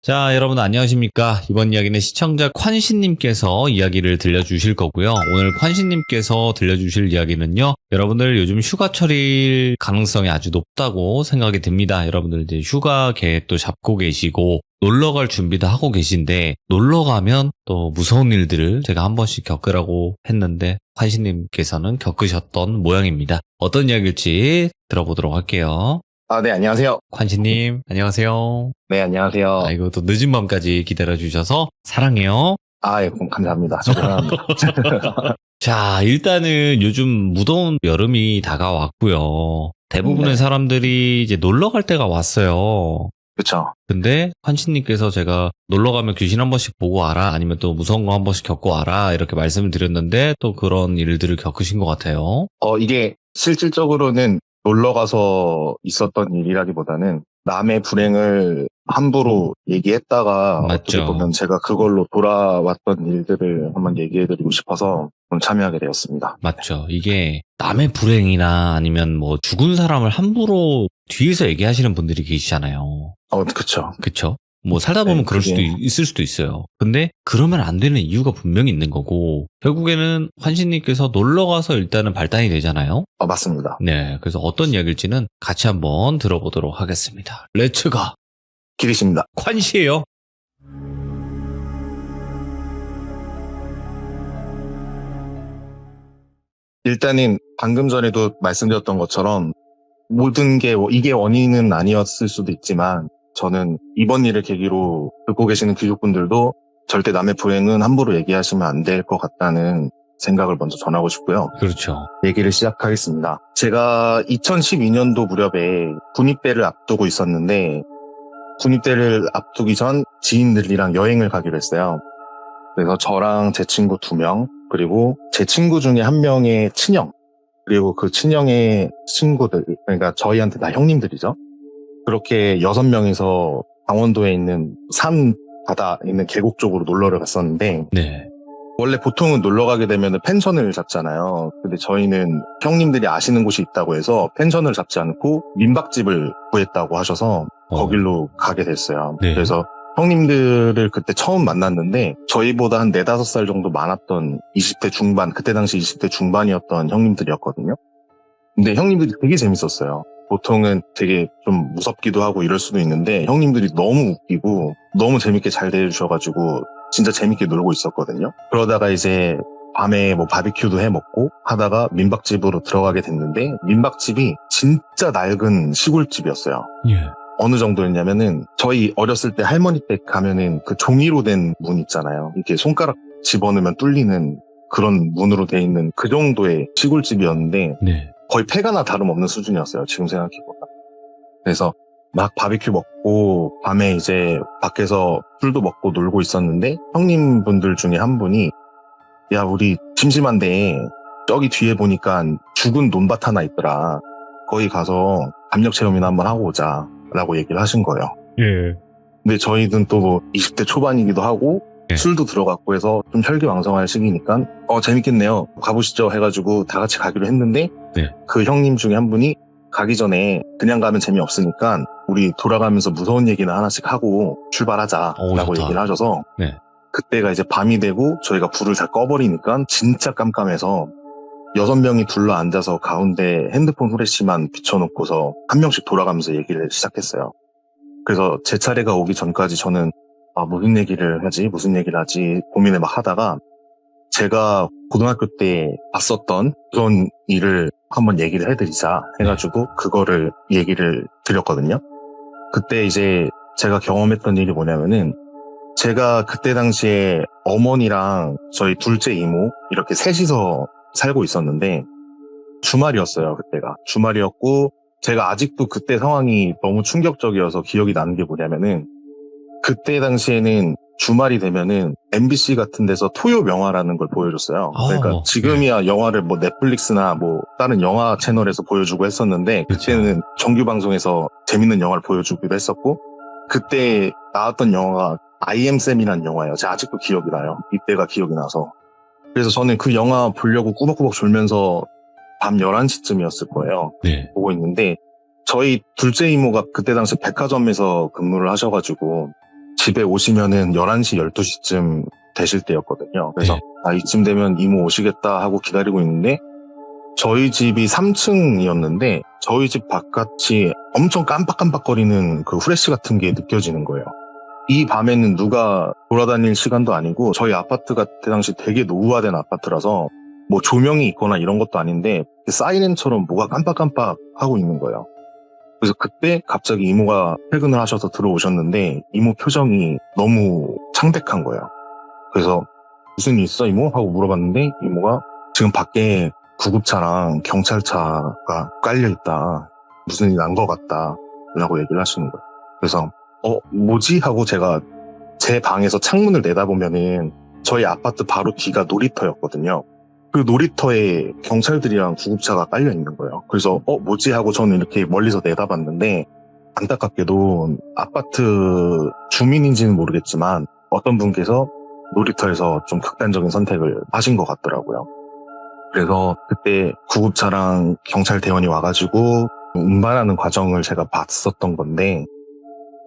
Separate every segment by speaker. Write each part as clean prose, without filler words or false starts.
Speaker 1: 자, 여러분 안녕하십니까? 이번 이야기는 시청자 콴신님께서 이야기를 들려주실 거고요. 오늘 콴신님께서 들려주실 이야기는요. 여러분들 요즘 휴가철일 가능성이 아주 높다고 생각이 듭니다. 여러분들 이제 휴가 계획도 잡고 계시고 놀러갈 준비도 하고 계신데 놀러 가면 또 무서운 일들을 제가 한 번씩 겪으라고 했는데 콴신님께서는 겪으셨던 모양입니다. 어떤 이야기일지 들어보도록 할게요.
Speaker 2: 네, 안녕하세요.
Speaker 1: 콴신님, 안녕하세요.
Speaker 2: 네, 안녕하세요.
Speaker 1: 아이고, 또 늦은 밤까지 기다려주셔서 사랑해요.
Speaker 2: 예, 감사합니다. 죄송합니다.
Speaker 1: 자, 일단은 요즘 무더운 여름이 다가왔고요. 대부분의
Speaker 2: 네.
Speaker 1: 사람들이 이제 놀러 갈 때가 왔어요.
Speaker 2: 그쵸.
Speaker 1: 근데 콴신님께서 제가 놀러 가면 귀신 한 번씩 보고 와라, 아니면 또 무서운 거 한 번씩 겪고 와라, 이렇게 말씀을 드렸는데 또 그런 일들을 겪으신 것 같아요.
Speaker 2: 이게 실질적으로는 놀러 가서 있었던 일이라기보다는 남의 불행을 함부로 얘기했다가
Speaker 1: 맞죠.
Speaker 2: 어떻게 보면 제가 그걸로 돌아왔던 일들을 한번 얘기해드리고 싶어서 오늘 참여하게 되었습니다.
Speaker 1: 맞죠. 이게 남의 불행이나 아니면 뭐 죽은 사람을 함부로 뒤에서 얘기하시는 분들이 계시잖아요.
Speaker 2: 그쵸.
Speaker 1: 그쵸? 뭐 살다 보면
Speaker 2: 네,
Speaker 1: 그럴 수도 있을 수도 있어요. 근데 그러면 안 되는 이유가 분명히 있는 거고 결국에는 콴신님께서 놀러 가서 일단은 발단이 되잖아요.
Speaker 2: 맞습니다.
Speaker 1: 네, 그래서 어떤 이야기일지는 같이 한번 들어보도록 하겠습니다. 렛츠가
Speaker 2: 기리십니다.
Speaker 1: 콴시예요.
Speaker 2: 일단은 방금 전에도 말씀드렸던 것처럼 모든 게 이게 원인은 아니었을 수도 있지만 저는 이번 일을 계기로 듣고 계시는 귀족분들도 절대 남의 불행은 함부로 얘기하시면 안 될 것 같다는 생각을 먼저 전하고 싶고요.
Speaker 1: 그렇죠.
Speaker 2: 얘기를 시작하겠습니다. 제가 2012년도 무렵에 군입대를 앞두고 있었는데 군입대를 앞두기 전 지인들이랑 여행을 가기로 했어요. 그래서 저랑 제 친구 2명 그리고 제 친구 중에 1명의 친형 그리고 그 친형의 친구들 그러니까 저희한테 다 형님들이죠. 그렇게 6명이서 강원도에 있는 산 바다 있는 계곡 쪽으로 놀러를 갔었는데
Speaker 1: 네.
Speaker 2: 원래 보통은 놀러 가게 되면 펜션을 잡잖아요. 근데 저희는 형님들이 아시는 곳이 있다고 해서 펜션을 잡지 않고 민박집을 구했다고 하셔서 거길로 가게 됐어요.
Speaker 1: 네.
Speaker 2: 그래서 형님들을 그때 처음 만났는데 저희보다 한 4, 5살 정도 많았던 20대 중반, 그때 당시 20대 중반이었던 형님들이었거든요. 근데 형님들이 되게 재밌었어요. 보통은 되게 좀 무섭기도 하고 이럴 수도 있는데 형님들이 너무 웃기고 너무 재밌게 잘 대해주셔가지고 진짜 재밌게 놀고 있었거든요. 그러다가 이제 밤에 뭐 바비큐도 해 먹고 하다가 민박집으로 들어가게 됐는데 민박집이 진짜 낡은 시골집이었어요.
Speaker 1: 예.
Speaker 2: 어느 정도였냐면은 저희 어렸을 때 할머니 댁 가면은 그 종이로 된 문 있잖아요. 이렇게 손가락 집어넣으면 뚫리는 그런 문으로 돼 있는 그 정도의 시골집이었는데
Speaker 1: 네.
Speaker 2: 거의 폐가나 다름없는 수준이었어요. 지금 생각해보면. 그래서 막 바비큐 먹고 밤에 이제 밖에서 술도 먹고 놀고 있었는데 형님분들 중에 한 분이 야 우리 심심한데 저기 뒤에 보니까 죽은 논밭 하나 있더라. 거기 가서 담력 체험이나 한번 하고 오자 라고 얘기를 하신 거예요.
Speaker 1: 예.
Speaker 2: 근데 저희는 또 뭐 20대 초반이기도 하고
Speaker 1: 네.
Speaker 2: 술도 들어갔고 해서 좀 혈기왕성할 시기니까 재밌겠네요. 가보시죠 해가지고 다 같이 가기로 했는데
Speaker 1: 네.
Speaker 2: 그 형님 중에 한 분이 가기 전에 그냥 가면 재미없으니까 우리 돌아가면서 무서운 얘기나 하나씩 하고 출발하자라고
Speaker 1: 좋다.
Speaker 2: 얘기를 하셔서
Speaker 1: 네.
Speaker 2: 그때가 이제 밤이 되고 저희가 불을 다 꺼버리니까 진짜 깜깜해서 6명이 둘러 앉아서 가운데 핸드폰 후레쉬만 비춰놓고서 한 명씩 돌아가면서 얘기를 시작했어요. 그래서 제 차례가 오기 전까지 저는 무슨 얘기를 하지 고민을 막 하다가 제가 고등학교 때 봤었던 그런 일을 한번 얘기를 해드리자 해가지고 그거를 얘기를 드렸거든요. 그때 이제 제가 경험했던 일이 뭐냐면은 제가 그때 당시에 어머니랑 저희 둘째 이모 이렇게 셋이서 살고 있었는데 주말이었어요. 그때가 주말이었고 제가 아직도 그때 상황이 너무 충격적이어서 기억이 나는 게 뭐냐면은 그때 당시에는 주말이 되면은 MBC 같은 데서 토요 명화라는 걸 보여줬어요. 그러니까 지금이야 영화를 뭐 넷플릭스나 뭐 다른 영화 채널에서 보여주고 했었는데 그때는 정규 방송에서 재밌는 영화를 보여주기도 했었고 그때 나왔던 영화가 I Am Sam이라는 영화예요. 제가 아직도 기억이 나요. 이때가 기억이 나서. 그래서 저는 그 영화 보려고 꾸벅꾸벅 졸면서 밤 11시쯤이었을 거예요.
Speaker 1: 네.
Speaker 2: 보고 있는데 저희 둘째 이모가 그때 당시 백화점에서 근무를 하셔가지고 집에 오시면은 11시, 12시쯤 되실 때였거든요. 그래서
Speaker 1: 네.
Speaker 2: 이쯤 되면 이모 오시겠다 하고 기다리고 있는데 저희 집이 3층이었는데 저희 집 바깥이 엄청 깜빡깜빡거리는 그 후레쉬 같은 게 느껴지는 거예요. 이 밤에는 누가 돌아다닐 시간도 아니고 저희 아파트가 그때 당시 되게 노후화된 아파트라서 뭐 조명이 있거나 이런 것도 아닌데 사이렌처럼 뭐가 깜빡깜빡 하고 있는 거예요. 그래서 그때 갑자기 이모가 퇴근을 하셔서 들어오셨는데 이모 표정이 너무 창백한 거예요. 그래서 무슨 일 있어 이모? 하고 물어봤는데 이모가 지금 밖에 구급차랑 경찰차가 깔려있다. 무슨 일 난 것 같다. 라고 얘기를 하시는 거예요. 그래서 뭐지? 하고 제가 제 방에서 창문을 내다보면은 저희 아파트 바로 뒤가 놀이터였거든요. 그 놀이터에 경찰들이랑 구급차가 깔려 있는 거예요. 그래서 뭐지? 하고 저는 이렇게 멀리서 내다봤는데 안타깝게도 아파트 주민인지는 모르겠지만 어떤 분께서 놀이터에서 좀 극단적인 선택을 하신 것 같더라고요. 그래서 그때 구급차랑 경찰 대원이 와가지고 운반하는 과정을 제가 봤었던 건데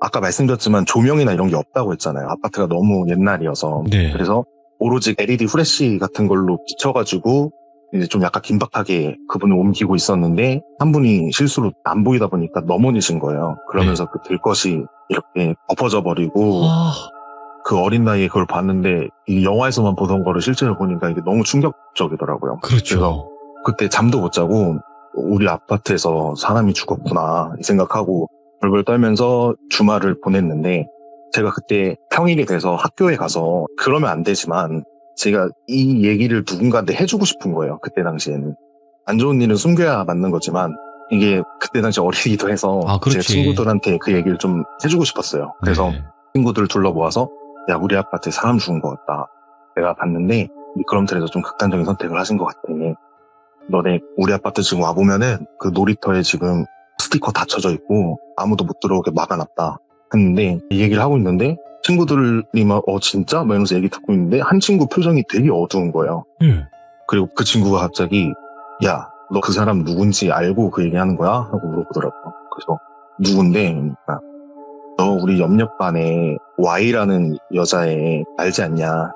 Speaker 2: 아까 말씀드렸지만 조명이나 이런 게 없다고 했잖아요. 아파트가 너무 옛날이어서.
Speaker 1: 네.
Speaker 2: 그래서 오로지 LED 후레쉬 같은 걸로 비춰가지고 이제 좀 약간 긴박하게 그분을 옮기고 있었는데 한 분이 실수로 안 보이다 보니까 넘어지신 거예요. 그러면서 그 들것이 이렇게 엎어져 버리고 그 어린 나이에 그걸 봤는데 이 영화에서만 보던 거를 실제로 보니까 이게 너무 충격적이더라고요.
Speaker 1: 그렇죠.
Speaker 2: 그래서 그때 잠도 못 자고 우리 아파트에서 사람이 죽었구나 이 생각하고 벌벌 떨면서 주말을 보냈는데 제가 그때 평일이 돼서 학교에 가서 그러면 안 되지만 제가 이 얘기를 누군가한테 해주고 싶은 거예요. 그때 당시에는. 안 좋은 일은 숨겨야 맞는 거지만 이게 그때 당시 어리기도 해서 제
Speaker 1: 그렇지.
Speaker 2: 친구들한테 그 얘기를 좀 해주고 싶었어요. 그래서
Speaker 1: 네.
Speaker 2: 친구들을 둘러 모아서 야 우리 아파트에 사람 죽은 것 같다. 내가 봤는데 미끄럼틀에서 좀 극단적인 선택을 하신 것 같아. 너네 우리 아파트 지금 와보면은 그 놀이터에 지금 스티커 다 쳐져 있고 아무도 못 들어오게 막아놨다 했는데 이 얘기를 하고 있는데 친구들이 막 진짜? 막 이러면서 얘기 듣고 있는데 한 친구 표정이 되게 어두운 거예요. 그리고 그 친구가 갑자기 야 너 그 사람 누군지 알고 그 얘기하는 거야? 하고 물어보더라고요. 그래서 누군데? 그러니까 너 우리 옆반에 Y라는 여자애 알지 않냐?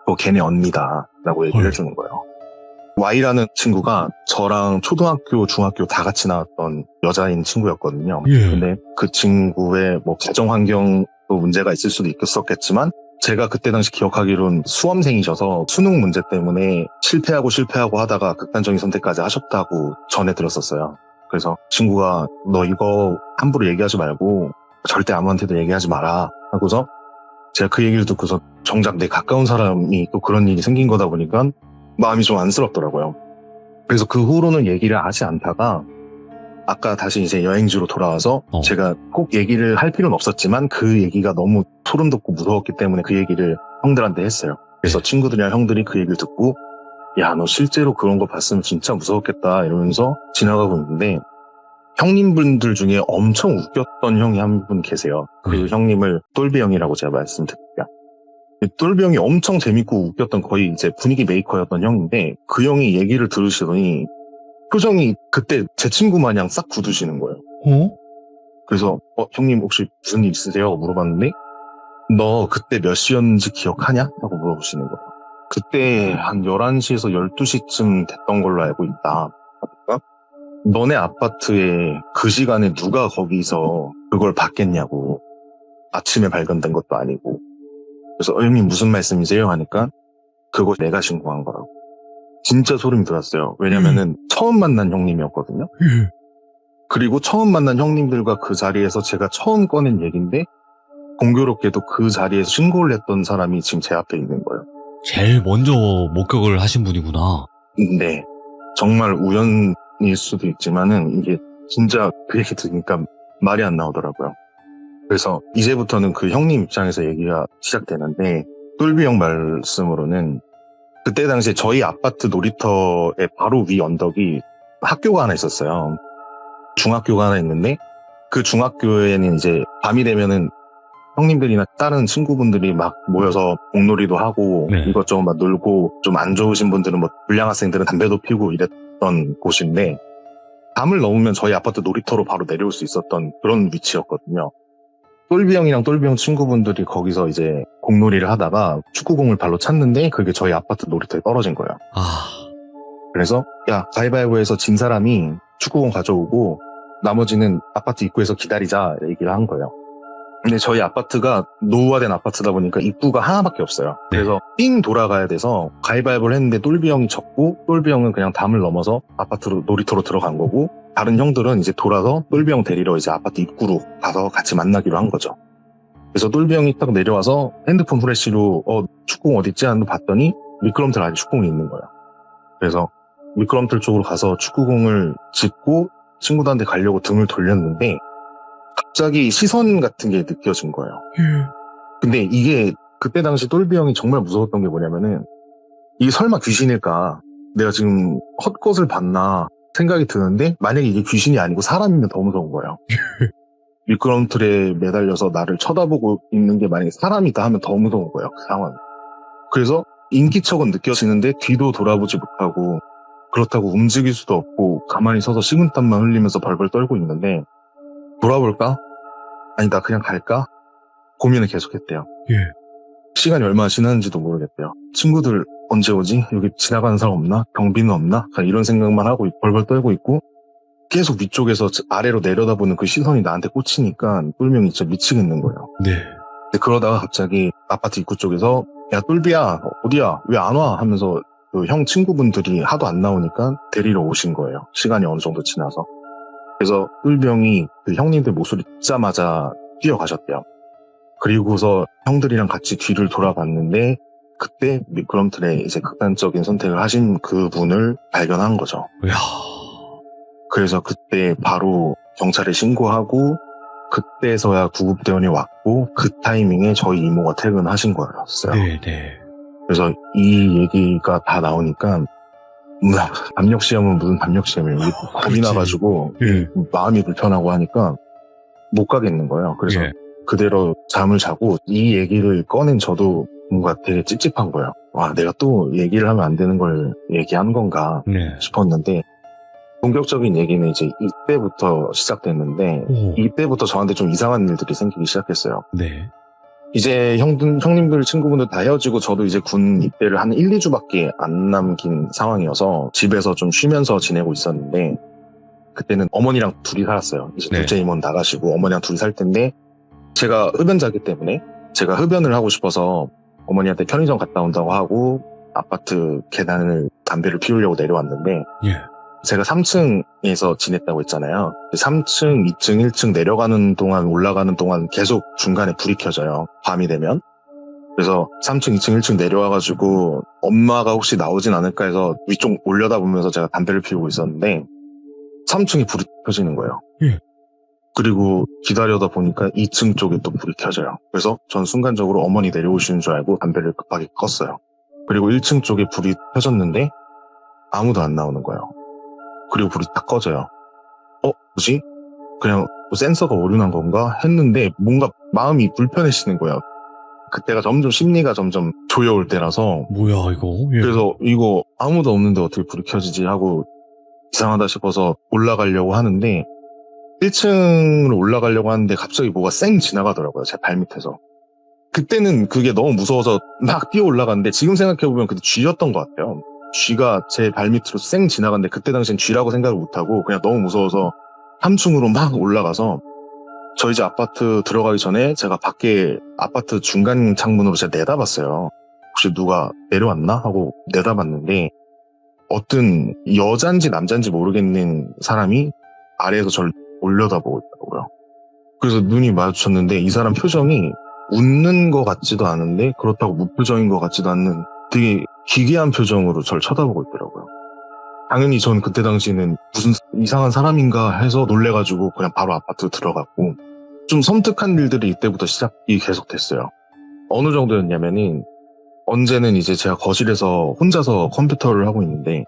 Speaker 2: 그거 걔네 언니다 라고 얘기를 해주는 거예요. Y라는 친구가 저랑 초등학교, 중학교 다 같이 나왔던 여자인 친구였거든요. 근데 그 친구의 뭐 가정 환경도 문제가 있을 수도 있었겠지만 제가 그때 당시 기억하기로는 수험생이셔서 수능 문제 때문에 실패하고 하다가 극단적인 선택까지 하셨다고 전해 들었었어요. 그래서 친구가 너 이거 함부로 얘기하지 말고 절대 아무한테도 얘기하지 마라 하고서 제가 그 얘기를 듣고서 정작 내 가까운 사람이 또 그런 일이 생긴 거다 보니까 마음이 좀 안쓰럽더라고요. 그래서 그 후로는 얘기를 하지 않다가 아까 다시 이제 여행지로 돌아와서 제가 꼭 얘기를 할 필요는 없었지만 그 얘기가 너무 소름 돋고 무서웠기 때문에 그 얘기를 형들한테 했어요. 그래서 친구들이랑 형들이 그 얘기를 듣고 야, 너 실제로 그런 거 봤으면 진짜 무서웠겠다 이러면서 지나가고 있는데 형님분들 중에 엄청 웃겼던 형이 한 분 계세요. 그 형님을 똘비 형이라고 제가 말씀드릴게요. 똘비 형이 엄청 재밌고 웃겼던 거의 이제 분위기 메이커였던 형인데 그 형이 얘기를 들으시더니 표정이 그때 제 친구 마냥 싹 굳으시는 거예요. 그래서 형님 혹시 무슨 일 있으세요? 물어봤는데 너 그때 몇 시였는지 기억하냐? 하고 물어보시는 거예요. 그때 한 11시에서 12시쯤 됐던 걸로 알고 있다. 그러니까 너네 아파트에 그 시간에 누가 거기서 그걸 봤겠냐고. 아침에 발견된 것도 아니고. 그래서 형님 무슨 말씀이세요? 하니까 그거 내가 신고한 거라고. 진짜 소름이 돋았어요. 왜냐면은 처음 만난 형님이었거든요. 그리고 처음 만난 형님들과 그 자리에서 제가 처음 꺼낸 얘기인데 공교롭게도 그 자리에서 신고를 했던 사람이 지금 제 앞에 있는 거예요.
Speaker 1: 제일 먼저 목격을 하신 분이구나.
Speaker 2: 네. 정말 우연일 수도 있지만은 이게 진짜 그 얘기 들으니까 말이 안 나오더라고요. 그래서 이제부터는 그 형님 입장에서 얘기가 시작되는데 똘비 형 말씀으로는 그때 당시에 저희 아파트 놀이터의 바로 위 언덕이 학교가 하나 있었어요. 중학교가 하나 있는데 그 중학교에는 이제 밤이 되면은 형님들이나 다른 친구분들이 막 모여서 공놀이도 하고 이것저것 막 놀고 좀 안 좋으신 분들은 뭐 불량 학생들은 담배도 피우고 이랬던 곳인데 밤을 넘으면 저희 아파트 놀이터로 바로 내려올 수 있었던 그런 위치였거든요. 똘비 형이랑 똘비 형 친구분들이 거기서 이제 공놀이를 하다가 축구공을 발로 찼는데 그게 저희 아파트 놀이터에 떨어진 거예요.
Speaker 1: 아,
Speaker 2: 그래서 야, 가위바위보에서 진 사람이 축구공 가져오고 나머지는 아파트 입구에서 기다리자 얘기를 한 거예요. 근데 저희 아파트가 노후화된 아파트다 보니까 입구가 하나밖에 없어요.
Speaker 1: 네.
Speaker 2: 그래서 삥 돌아가야 돼서 가위바위보를 했는데 똘비 형이 졌고 똘비 형은 그냥 담을 넘어서 아파트로 놀이터로 들어간 거고 다른 형들은 이제 돌아서 똘비 형 데리러 이제 아파트 입구로 가서 같이 만나기로 한 거죠. 그래서 똘비 형이 딱 내려와서 핸드폰 후레쉬로 축구공 어딨지 하고 봤더니 미끄럼틀 안에 축구공이 있는 거예요. 그래서 미끄럼틀 쪽으로 가서 축구공을 짚고 친구들한테 가려고 등을 돌렸는데 갑자기 시선 같은 게 느껴진 거예요. 근데 이게 그때 당시 똘비 형이 정말 무서웠던 게 뭐냐면은 이게 설마 귀신일까? 내가 지금 헛것을 봤나 생각이 드는데 만약에 이게 귀신이 아니고 사람이면 더 무서운 거예요. 미끄럼틀에 매달려서 나를 쳐다보고 있는 게 만약에 사람이다 하면 더 무서운 거예요. 그 상황. 그래서 인기척은 느껴지는데 뒤도 돌아보지 못하고 그렇다고 움직일 수도 없고 가만히 서서 식은땀만 흘리면서 벌벌 떨고 있는데 돌아볼까? 아니다 그냥 갈까? 고민을 계속했대요.
Speaker 1: 예.
Speaker 2: 시간이 얼마나 지났는지도 모르겠대요. 친구들 언제 오지? 여기 지나가는 사람 없나? 경비는 없나? 이런 생각만 하고 벌벌 떨고 있고 계속 위쪽에서 아래로 내려다보는 그 시선이 나한테 꽂히니까 똘명이 진짜 미치겠는 거예요.
Speaker 1: 네.
Speaker 2: 근데 그러다가 갑자기 아파트 입구 쪽에서 야 똘비야 어디야 왜 안 와? 하면서 그 형 친구분들이 하도 안 나오니까 데리러 오신 거예요. 시간이 어느 정도 지나서. 그래서 똘비 형이 그 형님들 목소리 듣자마자 뛰어가셨대요. 그리고서 형들이랑 같이 뒤를 돌아봤는데 그때 미끄럼틀에 이제 극단적인 선택을 하신 그분을 발견한 거죠.
Speaker 1: 이야.
Speaker 2: 그래서 그때 바로 경찰에 신고하고 그때서야 구급대원이 왔고 그 타이밍에 저희 이모가 퇴근하신 거였어요.
Speaker 1: 네네.
Speaker 2: 그래서 이 얘기가 다 나오니까 담력시험은 무슨 담력시험이에요. 겁이 나가지고
Speaker 1: 예.
Speaker 2: 마음이 불편하고 하니까 못 가겠는 거예요. 그래서
Speaker 1: 예.
Speaker 2: 그대로 잠을 자고 이 얘기를 꺼낸 저도 뭔가 되게 찝찝한 거예요. 와, 내가 또 얘기를 하면 안 되는 걸 얘기한 건가
Speaker 1: 네.
Speaker 2: 싶었는데 본격적인 얘기는 이제 이때부터 시작됐는데
Speaker 1: 오.
Speaker 2: 이때부터 저한테 좀 이상한 일들이 생기기 시작했어요.
Speaker 1: 네.
Speaker 2: 이제 형님들 친구분들 다 헤어지고 저도 이제 군 입대를 한 1, 2주밖에 안 남긴 상황이어서 집에서 좀 쉬면서 지내고 있었는데 그때는 어머니랑 둘이 살았어요. 이제
Speaker 1: 네.
Speaker 2: 둘째 이모는 나가시고 어머니랑 둘이 살 텐데 제가 흡연자기 때문에 제가 흡연을 하고 싶어서 어머니한테 편의점 갔다 온다고 하고 아파트 계단을 담배를 피우려고 내려왔는데
Speaker 1: 예.
Speaker 2: 제가 3층에서 지냈다고 했잖아요. 3층, 2층, 1층 내려가는 동안 올라가는 동안 계속 중간에 불이 켜져요. 밤이 되면. 그래서 3층, 2층, 1층 내려와가지고 엄마가 혹시 나오진 않을까 해서 위쪽 올려다보면서 제가 담배를 피우고 있었는데 3층에 불이 켜지는 거예요.
Speaker 1: 예.
Speaker 2: 그리고 기다려다 보니까 2층 쪽에 또 불이 켜져요. 그래서 전 순간적으로 어머니 내려오시는 줄 알고 담배를 급하게 껐어요. 그리고 1층 쪽에 불이 켜졌는데 아무도 안 나오는 거예요. 그리고 불이 딱 꺼져요. 뭐지? 그냥 센서가 오류난 건가? 했는데 뭔가 마음이 불편해지는 거예요. 그때가 점점 심리가 점점 조여올 때라서
Speaker 1: 뭐야 이거? 예.
Speaker 2: 그래서 이거 아무도 없는데 어떻게 불이 켜지지 하고 이상하다 싶어서 올라가려고 하는데 1층으로 올라가려고 하는데 갑자기 뭐가 쌩 지나가더라고요. 제 발밑에서. 그때는 그게 너무 무서워서 막 뛰어 올라갔는데 지금 생각해보면 그때 쥐였던 것 같아요. 쥐가 제 발밑으로 쌩 지나갔는데 그때 당시엔 쥐라고 생각을 못하고 그냥 너무 무서워서 3층으로 막 올라가서 저희 집 아파트 들어가기 전에 제가 밖에 아파트 중간 창문으로 제가 내다봤어요. 혹시 누가 내려왔나? 하고 내다봤는데 어떤 여잔지 남잔지 모르겠는 사람이 아래에서 저를 올려다보고 있더라고요. 그래서 눈이 마주쳤는데 이 사람 표정이 웃는 것 같지도 않은데 그렇다고 무표정인 것 같지도 않는 되게 기괴한 표정으로 저를 쳐다보고 있더라고요. 당연히 전 그때 당시에는 무슨 이상한 사람인가 해서 놀래가지고 그냥 바로 아파트 들어갔고 좀 섬뜩한 일들이 이때부터 시작이 계속됐어요. 어느 정도였냐면은 언제는 이제 제가 거실에서 혼자서 컴퓨터를 하고 있는데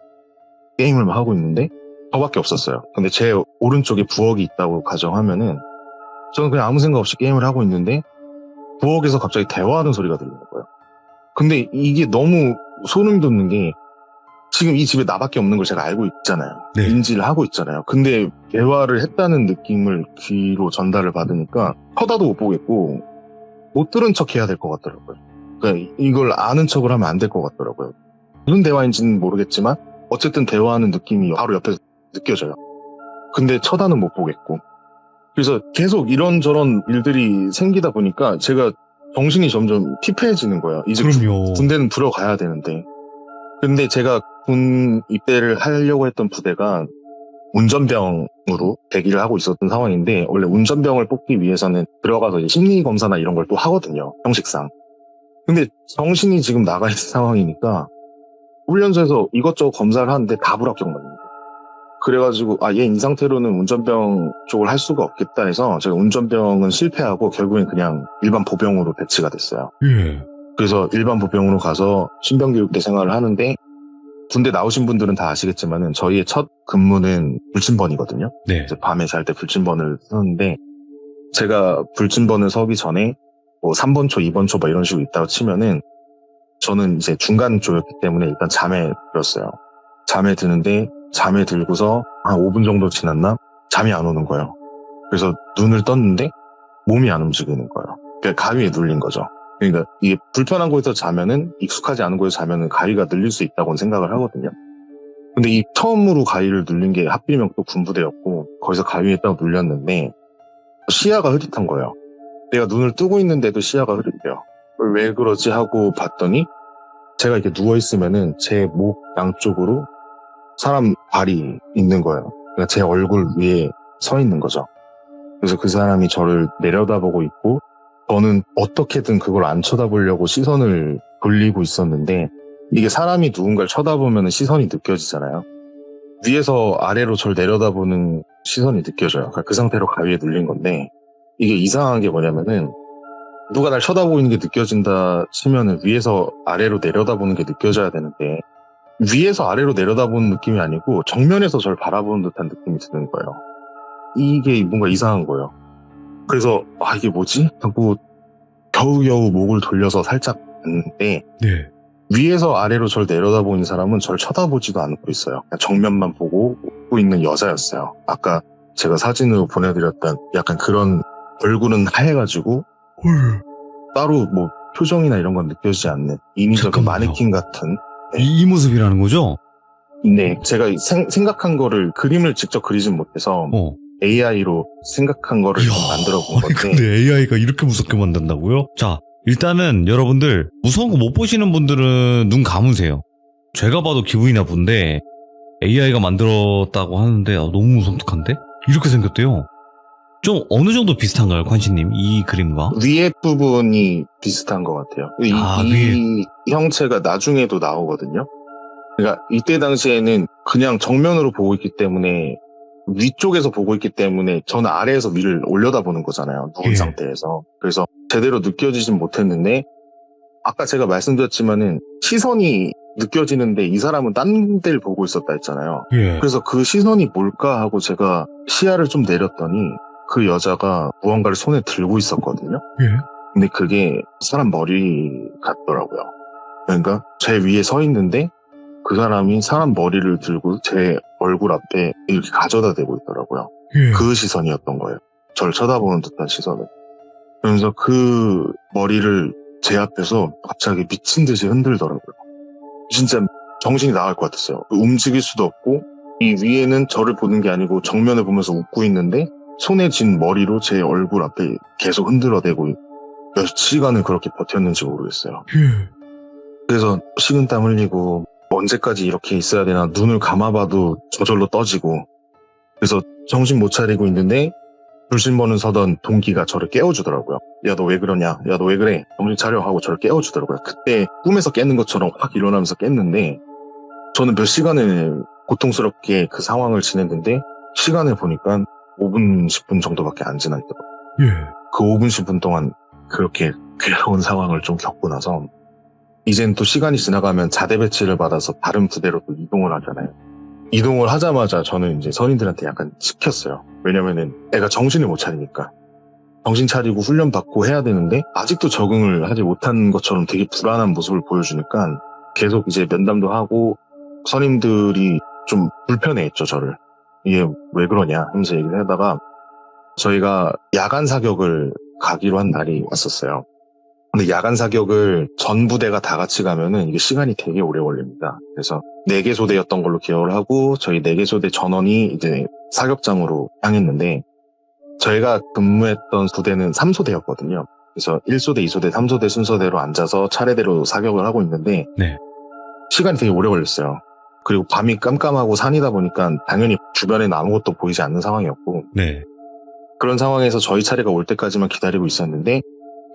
Speaker 2: 게임을 막 하고 있는데 저밖에 없었어요. 근데 제 오른쪽에 부엌이 있다고 가정하면은 저는 그냥 아무 생각 없이 게임을 하고 있는데 부엌에서 갑자기 대화하는 소리가 들리는 거예요. 근데 이게 너무 소름이 돋는 게 지금 이 집에 나밖에 없는 걸 제가 알고 있잖아요.
Speaker 1: 네.
Speaker 2: 인지를 하고 있잖아요. 근데 대화를 했다는 느낌을 귀로 전달을 받으니까 쳐다도 못 보겠고 못 들은 척 해야 될 것 같더라고요. 그러니까 이걸 아는 척을 하면 안 될 것 같더라고요. 무슨 대화인지는 모르겠지만 어쨌든 대화하는 느낌이 바로 옆에서 느껴져요. 근데 쳐다는 못 보겠고. 그래서 계속 이런저런 일들이 생기다 보니까 제가 정신이 점점 피폐해지는 거예요. 이제
Speaker 1: 그럼요.
Speaker 2: 군대는 들어가야 되는데. 근데 제가 군 입대를 하려고 했던 부대가 운전병으로 대기를 하고 있었던 상황인데, 원래 운전병을 뽑기 위해서는 들어가서 이제 심리 검사나 이런 걸 또 하거든요. 형식상. 근데 정신이 지금 나가 있는 상황이니까 훈련소에서 이것저것 검사를 하는데 다 불합격 맞는 거예요. 그래가지고 얘 이 상태로는 운전병 쪽을 할 수가 없겠다 해서 제가 운전병은 실패하고 결국엔 그냥 일반 보병으로 배치가 됐어요.
Speaker 1: 예.
Speaker 2: 그래서 일반 보병으로 가서 신병교육대 생활을 하는데, 군대 나오신 분들은 다 아시겠지만은 저희의 첫 근무는 불침번이거든요.
Speaker 1: 네.
Speaker 2: 이제 밤에 잘 때 불침번을 서는데, 제가 불침번을 서기 전에 뭐 3번 초, 2번 초 막 이런 식으로 있다고 치면은 저는 이제 중간 조였기 때문에 일단 잠에 들었어요. 잠에 드는데 잠에 들고서 한 5분 정도 지났나? 잠이 안 오는 거예요. 그래서 눈을 떴는데 몸이 안 움직이는 거예요. 그러니까 가위에 눌린 거죠. 그러니까 이게 불편한 곳에서 자면은, 익숙하지 않은 곳에서 자면은 가위가 눌릴 수 있다고 생각을 하거든요. 근데 이 처음으로 가위를 눌린 게 하필이면 또 군부대였고, 거기서 가위에 딱 눌렸는데 시야가 흐릿한 거예요. 내가 눈을 뜨고 있는데도 시야가 흐릿해요. 왜 그러지 하고 봤더니 제가 이렇게 누워있으면은 제 목 양쪽으로 사람 발이 있는 거예요. 그러니까 제 얼굴 위에 서 있는 거죠. 그래서 그 사람이 저를 내려다보고 있고, 저는 어떻게든 그걸 안 쳐다보려고 시선을 돌리고 있었는데, 이게 사람이 누군가를 쳐다보면 시선이 느껴지잖아요. 위에서 아래로 저를 내려다보는 시선이 느껴져요. 그러니까 그 상태로 가위에 눌린 건데, 이게 이상한 게 뭐냐면은, 누가 날 쳐다보고 있는 게 느껴진다 치면은 위에서 아래로 내려다보는 게 느껴져야 되는데, 위에서 아래로 내려다보는 느낌이 아니고 정면에서 저를 바라보는 듯한 느낌이 드는 거예요. 이게 뭔가 이상한 거예요. 그래서 이게 뭐지? 하고 겨우겨우 목을 돌려서 살짝 봤는데,
Speaker 1: 네.
Speaker 2: 위에서 아래로 저를 내려다보는 사람은 저를 쳐다보지도 않고 있어요. 그냥 정면만 보고 웃고 있는 여자였어요. 아까 제가 사진으로 보내드렸던 약간 그런, 얼굴은 하얘가지고 따로 뭐 표정이나 이런 건 느껴지지 않는 인위적인
Speaker 1: 잠깐만요.
Speaker 2: 마네킹 같은.
Speaker 1: 이 모습이라는 거죠?
Speaker 2: 네, 제가 생각한 거를 그림을 직접 그리진 못해서 AI로 생각한 거를 좀 만들어 본 건데.
Speaker 1: 근데 AI가 이렇게 무섭게 만든다고요? 자, 일단은 여러분들 무서운 거 못 보시는 분들은 눈 감으세요. 제가 봐도 기분이 나쁜데 AI가 만들었다고 하는데 너무 무섭득한데? 이렇게 생겼대요. 좀 어느 정도 비슷한가요, 관시님? 이 그림과?
Speaker 2: 위에 부분이 비슷한 것 같아요. 이 형체가 나중에도 나오거든요. 그러니까 이때 당시에는 그냥 정면으로 보고 있기 때문에, 위쪽에서 보고 있기 때문에 저는 아래에서 위를 올려다보는 거잖아요. 누운 상태에서. 그래서 제대로 느껴지진 못했는데, 아까 제가 말씀드렸지만은 시선이 느껴지는데 이 사람은 딴 데를 보고 있었다 했잖아요. 그래서 그 시선이 뭘까 하고 제가 시야를 좀 내렸더니 그 여자가 무언가를 손에 들고 있었거든요. 근데 그게 사람 머리 같더라고요. 그러니까 제 위에 서 있는데 그 사람이 사람 머리를 들고 제 얼굴 앞에 이렇게 가져다 대고 있더라고요. 그 시선이었던 거예요. 저를 쳐다보는 듯한 시선을. 그러면서 그 머리를 제 앞에서 갑자기 미친 듯이 흔들더라고요. 진짜 정신이 나갈 것 같았어요. 움직일 수도 없고, 이 위에는 저를 보는 게 아니고 정면을 보면서 웃고 있는데 손에 쥔 머리로 제 얼굴 앞에 계속 흔들어대고 몇 시간을 그렇게 버텼는지 모르겠어요. 그래서 식은땀 흘리고 언제까지 이렇게 있어야 되나, 눈을 감아봐도 저절로 떠지고, 그래서 정신 못 차리고 있는데 불신번을 서던 동기가 저를 깨워주더라고요. 야, 너 왜 그러냐? 야, 너 왜 그래? 정신 차려 하고 저를 깨워주더라고요. 그때 꿈에서 깨는 것처럼 확 일어나면서 깼는데, 저는 몇 시간을 고통스럽게 그 상황을 지냈는데 시간을 보니까 5분, 10분 정도밖에 안 지났더라고요. 그 5분, 10분 동안 그렇게 괴로운 상황을 좀 겪고 나서, 이젠 또 시간이 지나가면 자대 배치를 받아서 다른 부대로 또 이동을 하잖아요. 이동을 하자마자 저는 이제 선임들한테 약간 시켰어요. 왜냐면은 애가 정신을 못 차리니까. 정신 차리고 훈련 받고 해야 되는데 아직도 적응을 하지 못한 것처럼 되게 불안한 모습을 보여주니까 계속 이제 면담도 하고 선임들이 좀 불편해했죠, 저를. 이게 왜 그러냐 하면서 얘기를 하다가 저희가 야간 사격을 가기로 한 날이 왔었어요. 근데 야간 사격을 전 부대가 다 같이 가면은 이게 시간이 되게 오래 걸립니다. 그래서 4개 소대였던 걸로 기억을 하고 저희 4개 소대 전원이 이제 사격장으로 향했는데 저희가 근무했던 부대는 3소대였거든요. 그래서 1소대, 2소대, 3소대 순서대로 앉아서 차례대로 사격을 하고 있는데
Speaker 1: 네.
Speaker 2: 시간이 되게 오래 걸렸어요. 그리고 밤이 깜깜하고 산이다 보니까 당연히 주변에는 아무것도 보이지 않는 상황이었고
Speaker 1: 네.
Speaker 2: 그런 상황에서 저희 차례가 올 때까지만 기다리고 있었는데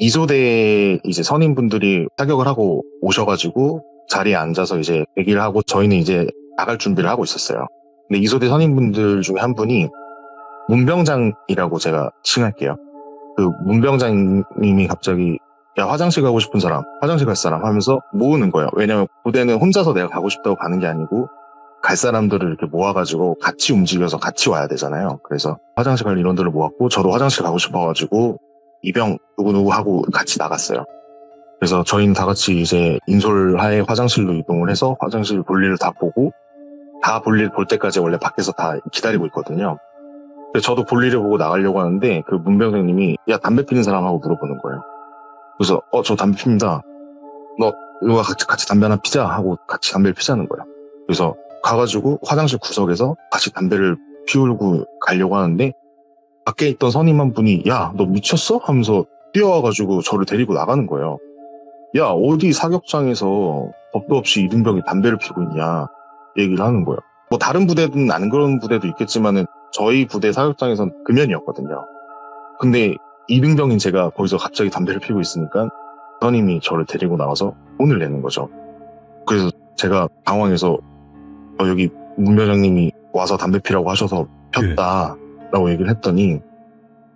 Speaker 2: 2소대 이제 선임분들이 사격을 하고 오셔가지고 자리에 앉아서 이제 얘기를 하고 저희는 이제 나갈 준비를 하고 있었어요. 근데 2소대 선임분들 중에 한 분이 문병장이라고 제가 칭할게요. 그 문병장님이 갑자기 야 화장실 가고 싶은 사람, 화장실 갈 사람 하면서 모으는 거예요. 왜냐면 부대는 혼자서 내가 가고 싶다고 가는 게 아니고 갈 사람들을 이렇게 모아가지고 같이 움직여서 같이 와야 되잖아요. 그래서 화장실 갈 인원들을 모았고 저도 화장실 가고 싶어가지고 이병 누구누구 하고 같이 나갔어요. 그래서 저희는 다 같이 이제 인솔하에 화장실로 이동을 해서 화장실 볼일을 다 보고 다 볼일 볼 때까지 원래 밖에서 다 기다리고 있거든요. 그래서 저도 볼일을 보고 나가려고 하는데 그 문병장님이 야 담배 피는 사람하고 물어보는 거예요. 그래서 저 담배 핍니다. 너 누가 같이 담배 하나 피자 하고 같이 담배를 피자는 거예요. 그래서 가가지고 화장실 구석에서 같이 담배를 피우고 가려고 하는데 밖에 있던 선임 한 분이 야 너 미쳤어? 하면서 뛰어와가지고 저를 데리고 나가는 거예요. 야 어디 사격장에서 법도 없이 이등병이 담배를 피우고 있냐 얘기를 하는 거예요. 뭐 다른 부대는 안 그런 부대도 있겠지만은 저희 부대 사격장에선 금연이었거든요. 근데 이등병인 제가 거기서 갑자기 담배를 피우고 있으니까 선임이 저를 데리고 나와서 혼을 내는 거죠. 그래서 제가 당황해서 여기 문병장님이 와서 담배 피라고 하셔서 폈다라고 얘기를 했더니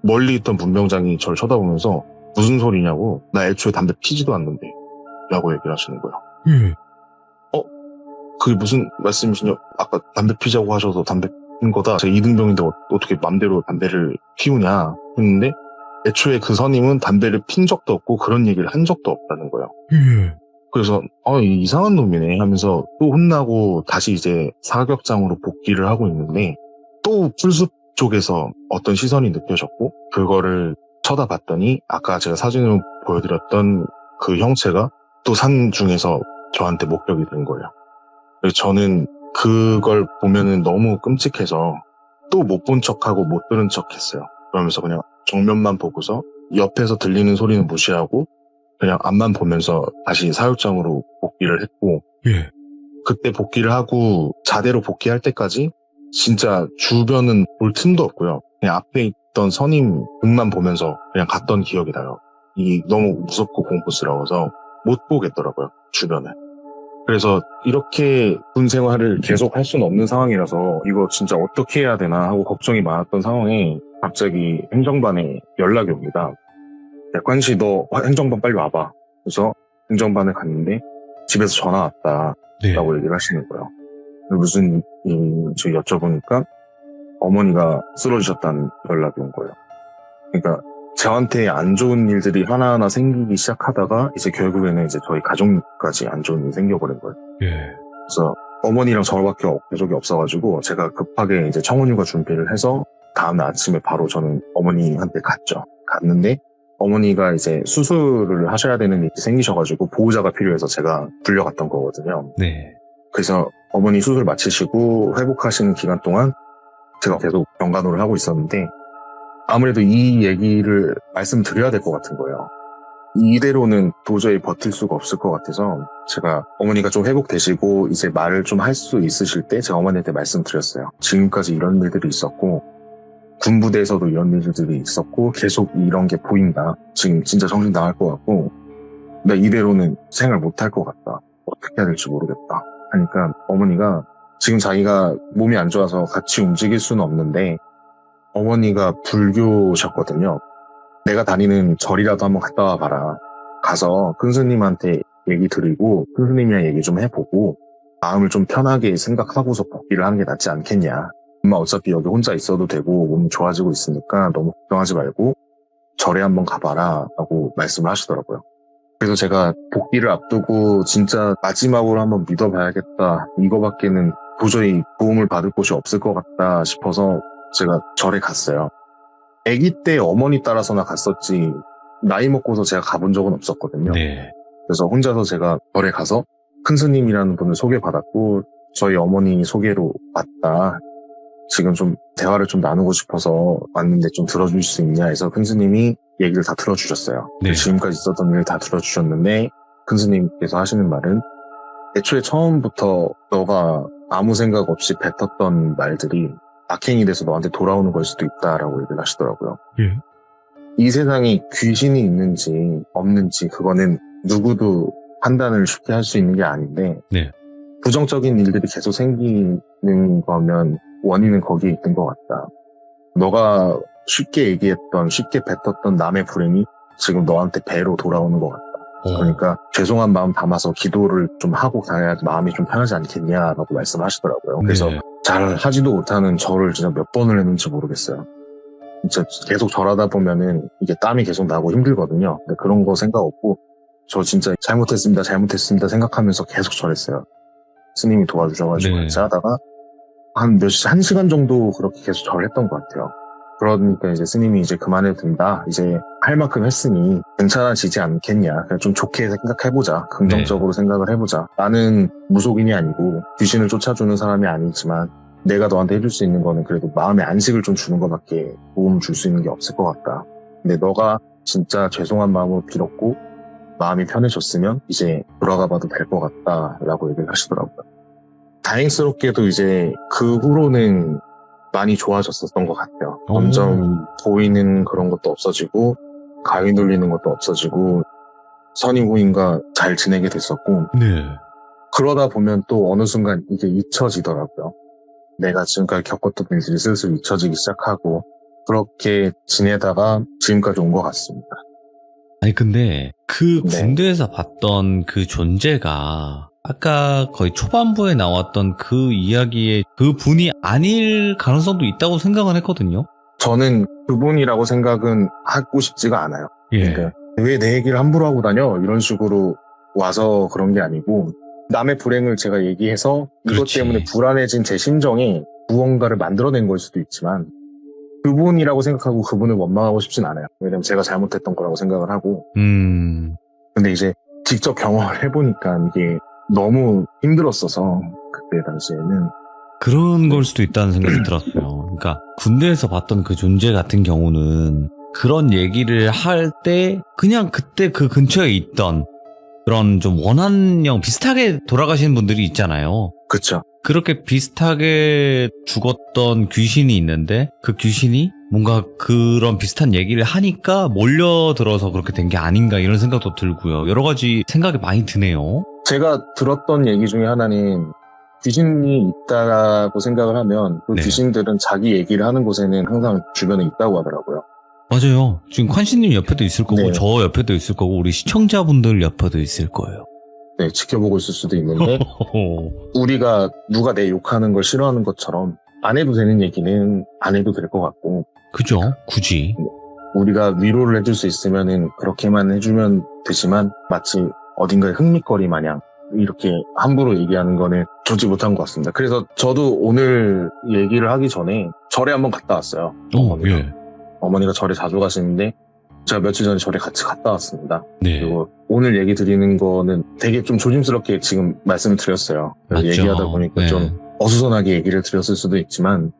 Speaker 2: 멀리 있던 문병장이 저를 쳐다보면서 무슨 소리냐고 나 애초에 담배 피지도 않는데 라고 얘기를 하시는 거예요. 그게 무슨 말씀이시냐 아까 담배 피자고 하셔서 담배 핀 거다. 제가 이등병인데 어떻게 맘대로 담배를 피우냐 했는데 애초에 그 선임은 담배를 핀 적도 없고 그런 얘기를 한 적도 없다는 거예요. 그래서 이상한 놈이네 하면서 또 혼나고 다시 이제 사격장으로 복귀를 하고 있는데 또 풀숲 쪽에서 어떤 시선이 느껴졌고 그거를 쳐다봤더니 아까 제가 사진으로 보여드렸던 그 형체가 또 산 중에서 저한테 목격이 된 거예요. 그래서 저는 그걸 보면은 너무 끔찍해서 또 못 본 척하고 못 들은 척 했어요. 그러면서 그냥 정면만 보고서 옆에서 들리는 소리는 무시하고 그냥 앞만 보면서 다시 사육장으로 복귀를 했고 그때 복귀를 하고 자대로 복귀할 때까지 진짜 주변은 볼 틈도 없고요. 그냥 앞에 있던 선임 등만 보면서 그냥 갔던 기억이 나요. 이게 너무 무섭고 공포스러워서 못 보겠더라고요, 주변을. 그래서 이렇게 군 생활을 계속 할 수는 없는 상황이라서 이거 진짜 어떻게 해야 되나 하고 걱정이 많았던 상황에 갑자기 행정반에 연락이 옵니다. 야, 관시 너 행정반 빨리 와봐. 그래서 행정반에 갔는데 집에서 전화 왔다 라고 얘기를 하시는 거예요. 무슨 일인지 여쭤보니까 어머니가 쓰러지셨다는 연락이 온 거예요. 그러니까 저한테 안 좋은 일들이 하나하나 생기기 시작하다가 이제 결국에는 이제 저희 가족까지 안 좋은 일이 생겨버린 거예요. 그래서 어머니랑 저밖에 가족이 없어가지고 제가 급하게 이제 청원휴가 준비를 해서 다음날 아침에 바로 저는 어머니한테 갔죠. 갔는데 어머니가 이제 수술을 하셔야 되는 일이 생기셔가지고 보호자가 필요해서 제가 불려갔던 거거든요.
Speaker 1: 네.
Speaker 2: 그래서 어머니 수술 마치시고 회복하시는 기간 동안 제가 계속 병간호를 하고 있었는데 아무래도 이 얘기를 말씀드려야 될 것 같은 거예요. 이대로는 도저히 버틸 수가 없을 것 같아서 제가 어머니가 좀 회복되시고 이제 말을 좀 할 수 있으실 때 제가 어머니한테 말씀드렸어요. 지금까지 이런 일들이 있었고 군부대에서도 이런 일들이 있었고 계속 이런 게 보인다. 지금 진짜 정신 나갈 것 같고 나 이대로는 생활 못할 것 같다. 어떻게 해야 될지 모르겠다. 하니까 어머니가 지금 자기가 몸이 안 좋아서 같이 움직일 수는 없는데 어머니가 불교셨거든요. 내가 다니는 절이라도 한번 갔다 와봐라. 가서 큰 스님한테 얘기 드리고 큰 스님이랑 얘기 좀 해보고 마음을 좀 편하게 생각하고서 복귀를 하는 게 낫지 않겠냐. 엄마 어차피 여기 혼자 있어도 되고 몸이 좋아지고 있으니까 너무 걱정하지 말고 절에 한번 가봐라 라고 말씀을 하시더라고요. 그래서 제가 복귀를 앞두고 진짜 마지막으로 한번 믿어봐야겠다. 이거밖에는 도저히 도움을 받을 곳이 없을 것 같다 싶어서 제가 절에 갔어요. 아기 때 어머니 따라서나 갔었지 나이 먹고서 제가 가본 적은 없었거든요.
Speaker 1: 네.
Speaker 2: 그래서 혼자서 제가 절에 가서 큰 스님이라는 분을 소개받았고 저희 어머니 소개로 왔다. 지금 좀 대화를 좀 나누고 싶어서 왔는데 좀 들어줄 수 있냐 해서 큰 스님이 얘기를 다 들어주셨어요.
Speaker 1: 네.
Speaker 2: 지금까지 있었던 일을 다 들어주셨는데 큰 스님께서 하시는 말은 애초에 처음부터 너가 아무 생각 없이 뱉었던 말들이 악행이 돼서 너한테 돌아오는 걸 수도 있다라고 얘기를 하시더라고요.
Speaker 1: 예.
Speaker 2: 이 세상에 귀신이 있는지 없는지 그거는 누구도 판단을 쉽게 할 수 있는 게 아닌데
Speaker 1: 네.
Speaker 2: 부정적인 일들이 계속 생기는 거면 원인은 거기에 있는 것 같다. 너가 쉽게 얘기했던 쉽게 뱉었던 남의 불행이 지금 너한테 배로 돌아오는 것 같다. 그러니까 죄송한 마음 담아서 기도를 좀 하고 가야지 마음이 좀 편하지 않겠냐라고 말씀하시더라고요. 그래서
Speaker 1: 네.
Speaker 2: 잘 하지도 못하는 절을 진짜 몇 번을 했는지 모르겠어요. 진짜 계속 절하다 보면은 이게 땀이 계속 나고 힘들거든요. 근데 그런 거 생각 없고 저 진짜 잘못했습니다 생각하면서 계속 절했어요. 스님이 도와주셔가지고
Speaker 1: 네.
Speaker 2: 같이 하다가 한 시간 정도 그렇게 계속 절했던 것 같아요. 그러니까 이제 스님이 이제 그만해도 된다. 이제 할 만큼 했으니 괜찮아지지 않겠냐. 그냥 좀 좋게 생각해보자. 긍정적으로 생각을 해보자. 나는 무속인이 아니고 귀신을 쫓아주는 사람이 아니지만 내가 너한테 해줄 수 있는 거는 그래도 마음의 안식을 좀 주는 것밖에 도움을 줄 수 있는 게 없을 것 같다. 근데 너가 진짜 죄송한 마음으로 빌었고 마음이 편해졌으면 이제 돌아가 봐도 될 것 같다라고 얘기를 하시더라고요. 다행스럽게도 이제 그 후로는 많이 좋아졌었던 것 같아요. 점점 보이는 그런 것도 없어지고 가위 눌리는 것도 없어지고 선임후임과 잘 지내게 됐었고
Speaker 1: 네.
Speaker 2: 그러다 보면 또 어느 순간 이게 잊혀지더라고요. 내가 지금까지 겪었던 일들이 슬슬 잊혀지기 시작하고 그렇게 지내다가 지금까지 온 것 같습니다.
Speaker 1: 아니 근데 그
Speaker 2: 네.
Speaker 1: 군대에서 봤던 그 존재가 아까 거의 초반부에 나왔던 그 이야기의 그 분이 아닐 가능성도 있다고 생각은 했거든요.
Speaker 2: 저는 그분이라고 생각은 하고 싶지가 않아요.
Speaker 1: 예.
Speaker 2: 그러니까 왜 내 얘기를 함부로 하고 다녀? 이런 식으로 와서 그런 게 아니고 남의 불행을 제가 얘기해서 이것
Speaker 1: 그렇지.
Speaker 2: 때문에 불안해진 제 심정이 무언가를 만들어낸 걸 수도 있지만 그분이라고 생각하고 그분을 원망하고 싶진 않아요. 왜냐면 제가 잘못했던 거라고 생각을 하고 근데 이제 직접 경험을 해보니까 이게 너무 힘들었어서 그때 당시에는
Speaker 1: 그런 걸 수도 있다는 생각이 들었어요. 그러니까 군대에서 봤던 그 존재 같은 경우는 그런 얘기를 할 때 그냥 그때 그 근처에 있던 그런 좀 원한형 비슷하게 돌아가시는 분들이 있잖아요.
Speaker 2: 그쵸.
Speaker 1: 그렇게 비슷하게 죽었던 귀신이 있는데 그 귀신이 뭔가 그런 비슷한 얘기를 하니까 몰려들어서 그렇게 된 게 아닌가 이런 생각도 들고요. 여러 가지 생각이 많이 드네요.
Speaker 2: 제가 들었던 얘기 중에 하나는 귀신이 있다고 생각을 하면 그
Speaker 1: 네.
Speaker 2: 귀신들은 자기 얘기를 하는 곳에는 항상 주변에 있다고 하더라고요.
Speaker 1: 맞아요. 지금 콴신님 옆에도 있을 거고
Speaker 2: 네.
Speaker 1: 저 옆에도 있을 거고 우리 시청자분들 옆에도 있을 거예요.
Speaker 2: 네, 지켜보고 있을 수도 있는데 우리가 누가 내 욕하는 걸 싫어하는 것처럼 안 해도 되는 얘기는 안 해도 될 것 같고
Speaker 1: 그죠? 굳이.
Speaker 2: 우리가 위로를 해줄 수 있으면은 그렇게만 해주면 되지만 마치 어딘가에 흥미거리 마냥 이렇게 함부로 얘기하는 거는 좋지 못한 것 같습니다. 그래서 저도 오늘 얘기를 하기 전에 절에 한번 갔다 왔어요.
Speaker 1: 예.
Speaker 2: 어머니가 절에 자주 가시는데 제가 며칠 전에 절에 같이 갔다 왔습니다.
Speaker 1: 네.
Speaker 2: 그리고 오늘 얘기 드리는 거는 되게 좀 조심스럽게 지금 말씀을 드렸어요.
Speaker 1: 맞죠.
Speaker 2: 얘기하다 보니까
Speaker 1: 네.
Speaker 2: 좀 어수선하게 얘기를 드렸을 수도 있지만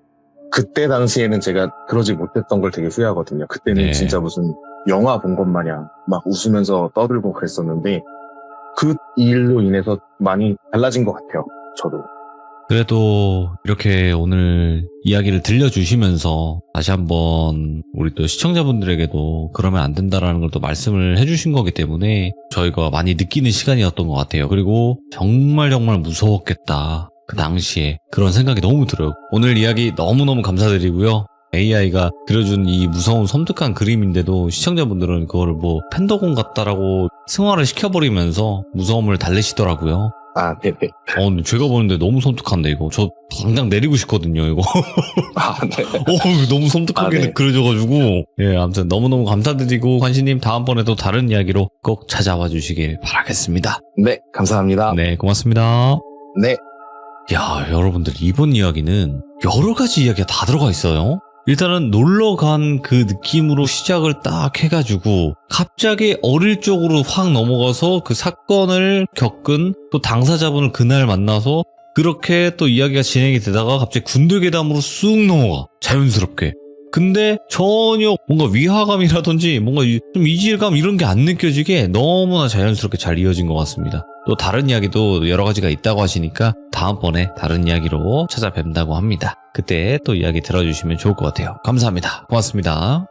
Speaker 2: 그때 당시에는 제가 그러지 못했던 걸 되게 후회하거든요. 그때는
Speaker 1: 네.
Speaker 2: 진짜 무슨 영화 본 것 마냥 막 웃으면서 떠들고 그랬었는데 그 일로 인해서 많이 달라진 것 같아요. 저도.
Speaker 1: 그래도 이렇게 오늘 이야기를 들려주시면서 다시 한번 우리 또 시청자분들에게도 그러면 안 된다라는 걸 또 말씀을 해주신 거기 때문에 저희가 많이 느끼는 시간이었던 것 같아요. 그리고 정말 무서웠겠다. 그 당시에 그런 생각이 너무 들어요. 오늘 이야기 너무너무 감사드리고요. AI가 그려준 이 무서운 섬뜩한 그림인데도 시청자분들은 그거를 뭐 펜더곤 같다라고 승화를 시켜버리면서 무서움을 달래시더라고요.
Speaker 2: 네네.
Speaker 1: 근데 제가 보는데 너무 섬뜩한데, 이거. 저 당장 내리고 싶거든요, 이거.
Speaker 2: 네.
Speaker 1: 너무 섬뜩하게
Speaker 2: 네.
Speaker 1: 그려져가지고. 예, 아무튼 너무너무 감사드리고, 관시님 다음번에도 다른 이야기로 꼭 찾아와 주시길 바라겠습니다.
Speaker 2: 네, 감사합니다.
Speaker 1: 네, 고맙습니다.
Speaker 2: 네.
Speaker 1: 야, 여러분들, 이번 이야기는 여러 가지 이야기가 다 들어가 있어요. 일단은 놀러 간 그 느낌으로 시작을 딱 해가지고 갑자기 어릴 적으로 확 넘어가서 그 사건을 겪은 또 당사자분을 그날 만나서 그렇게 또 이야기가 진행이 되다가 갑자기 군대 괴담으로 쑥 넘어가. 자연스럽게. 근데 전혀 뭔가 위화감이라든지 뭔가 좀 이질감 이런 게 안 느껴지게 너무나 자연스럽게 잘 이어진 것 같습니다. 또 다른 이야기도 여러 가지가 있다고 하시니까 다음번에 다른 이야기로 찾아뵙는다고 합니다. 그때 또 이야기 들어주시면 좋을 것 같아요. 감사합니다. 고맙습니다.